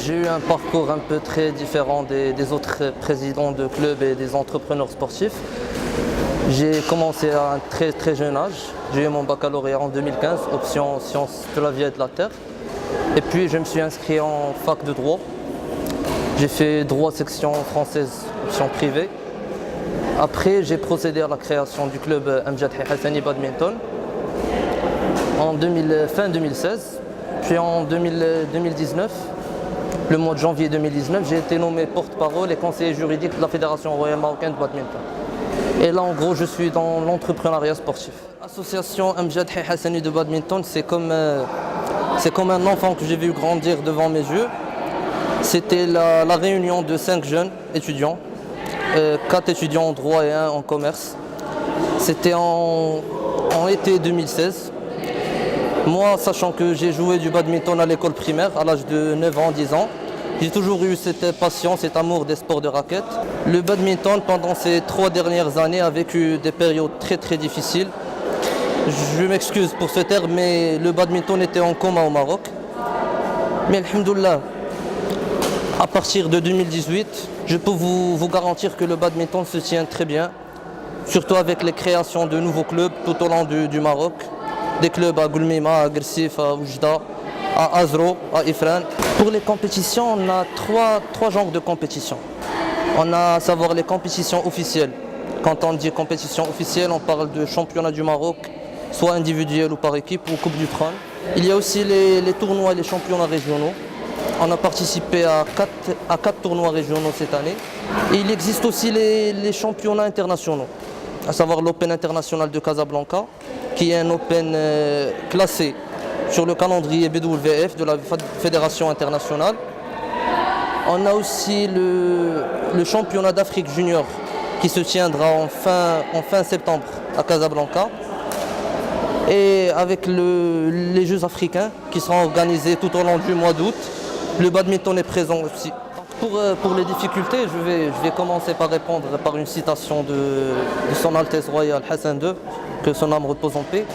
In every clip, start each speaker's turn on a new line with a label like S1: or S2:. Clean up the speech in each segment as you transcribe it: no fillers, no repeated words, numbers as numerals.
S1: J'ai eu un parcours un peu très différent des autres présidents de clubs et des entrepreneurs sportifs. J'ai commencé à un très jeune âge. J'ai eu mon baccalauréat en 2015, option sciences de la vie et de la terre. Et puis je me suis inscrit en fac de droit. J'ai fait droit section française, option privée. Après, j'ai procédé à la création du club Amjad Hassani Badminton en fin 2016. Puis en 2019, le mois de janvier 2019, j'ai été nommé porte-parole et conseiller juridique de la Fédération royale marocaine de badminton. Et là, en gros, je suis dans l'entrepreneuriat sportif. L'association Amjad Hassani de badminton, c'est comme un enfant que j'ai vu grandir devant mes yeux. C'était la réunion de 5 jeunes étudiants, 4 étudiants en droit et 1 en commerce. C'était en été 2016. Moi, sachant que j'ai joué du badminton à l'école primaire à l'âge de 9 ans, 10 ans, j'ai toujours eu cette passion, cet amour des sports de raquette. Le badminton, pendant ces 3 dernières années, a vécu des périodes très difficiles. Je m'excuse pour ce terme, mais le badminton était en coma au Maroc. Mais alhamdoulilah, à partir de 2018, je peux vous garantir que le badminton se tient très bien, surtout avec les créations de nouveaux clubs tout au long du Maroc. Des clubs à Goulmima, à Gursif, à Oujda, à Azro, à Ifran. Pour les compétitions, on a trois genres de compétitions. On a à savoir les compétitions officielles. Quand on dit compétition officielle, on parle de championnat du Maroc, soit individuel ou par équipe, ou Coupe du Trône. Il y a aussi les tournois et les championnats régionaux. On a participé à 4 tournois régionaux cette année. Et il existe aussi les championnats internationaux, à savoir l'Open international de Casablanca, qui est un Open classé sur le calendrier BWF de la Fédération internationale. On a aussi le championnat d'Afrique junior qui se tiendra en fin septembre à Casablanca. Et avec les Jeux africains qui seront organisés tout au long du mois d'août, le badminton est présent aussi. Pour les difficultés, je vais commencer par répondre par une citation de Son Altesse Royale Hassan II, que son âme repose en paix,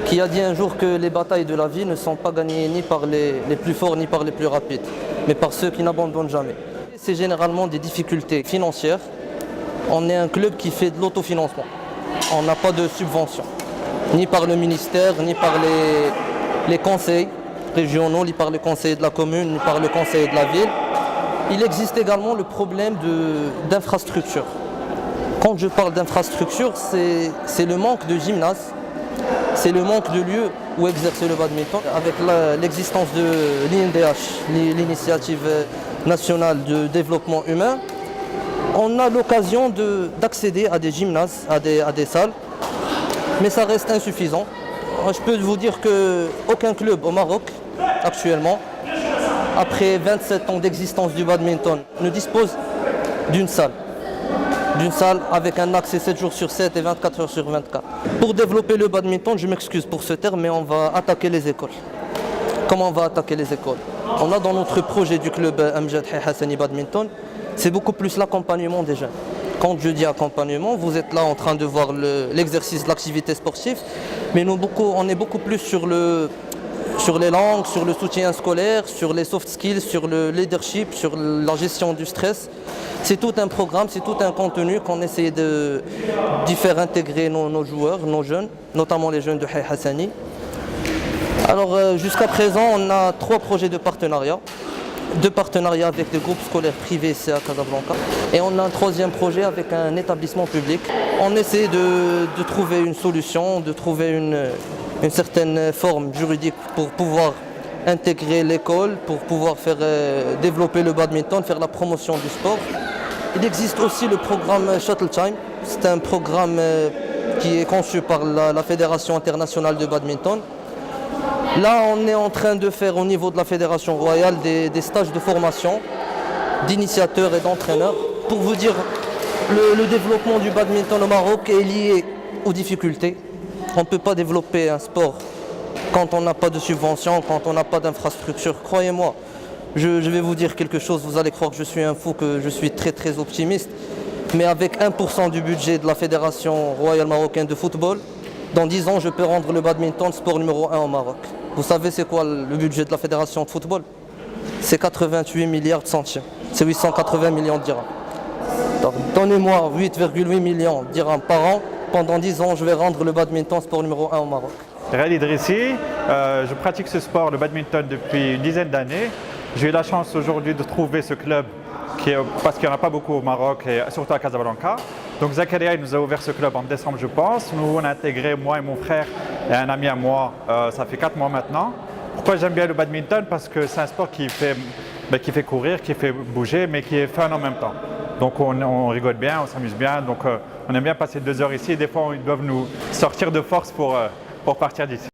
S1: qui a dit un jour que les batailles de la vie ne sont pas gagnées ni par les plus forts ni par les plus rapides, mais par ceux qui n'abandonnent jamais. C'est généralement des difficultés financières. On est un club qui fait de l'autofinancement. On n'a pas de subvention, ni par le ministère, ni par les conseils régionaux, ni par le conseil de la commune, ni par le conseil de la ville. Il existe également le problème d'infrastructure. Quand je parle d'infrastructure, c'est le manque de gymnase, c'est le manque de lieux où exercer le badminton. Avec l'existence de l'INDH, l'Initiative nationale de développement humain, on a l'occasion d'accéder à des gymnases, à des salles, mais ça reste insuffisant. Je peux vous dire qu'aucun club au Maroc, actuellement, après 27 ans d'existence du badminton, ne dispose d'une salle avec un accès 7 jours sur 7 et 24 heures sur 24. Pour développer le badminton, je m'excuse pour ce terme, mais on va attaquer les écoles. Comment on va attaquer les écoles? On a dans notre projet du club Amjad Hassani Badminton, c'est beaucoup plus l'accompagnement des jeunes. Quand je dis accompagnement, vous êtes là en train de voir l'exercice de l'activité sportive, mais on est beaucoup plus sur les langues, sur le soutien scolaire, sur les soft skills, sur le leadership, sur la gestion du stress. C'est tout un programme, c'est tout un contenu qu'on essaie d'y faire intégrer nos joueurs, nos jeunes, notamment les jeunes de Hay Hassani. Alors jusqu'à présent, on a 3 projets de partenariat. 2 partenariats avec des groupes scolaires privés ici à Casablanca. Et on a un 3e projet avec un établissement public. On essaie de trouver une solution, de trouver une certaine forme juridique pour pouvoir intégrer l'école, pour pouvoir faire développer le badminton, faire la promotion du sport. Il existe aussi le programme Shuttle Time. C'est un programme qui est conçu par la Fédération internationale de badminton. Là, on est en train de faire au niveau de la Fédération royale des stages de formation d'initiateurs et d'entraîneurs. Pour vous dire, le développement du badminton au Maroc est lié aux difficultés. On ne peut pas développer un sport quand on n'a pas de subvention, quand on n'a pas d'infrastructure. Croyez-moi, je vais vous dire quelque chose, vous allez croire que je suis un fou, que je suis très optimiste. Mais avec 1% du budget de la Fédération royale marocaine de football, dans 10 ans, je peux rendre le badminton sport numéro 1 au Maroc. Vous savez c'est quoi le budget de la Fédération de football? c'est 88 milliards de centimes. C'est 880 millions de dirhams. Donc, donnez-moi 8,8 millions de dirhams par an. Pendant 10 ans, je vais rendre le badminton sport numéro 1 au Maroc.
S2: Raed Idrissi, je pratique ce sport, le badminton, depuis une dizaine d'années. J'ai eu la chance aujourd'hui de trouver ce club parce qu'il n'y en a pas beaucoup au Maroc et surtout à Casablanca. Donc Zakaria nous a ouvert ce club en décembre, je pense. Nous, on a intégré, moi et mon frère et un ami à moi, ça fait 4 mois maintenant. Pourquoi j'aime bien le badminton? Parce que c'est un sport qui fait courir, qui fait bouger, mais qui est fun en même temps. Donc on rigole bien, on s'amuse bien. Donc on aime bien passer 2 heures ici. Des fois, ils doivent nous sortir de force pour partir d'ici.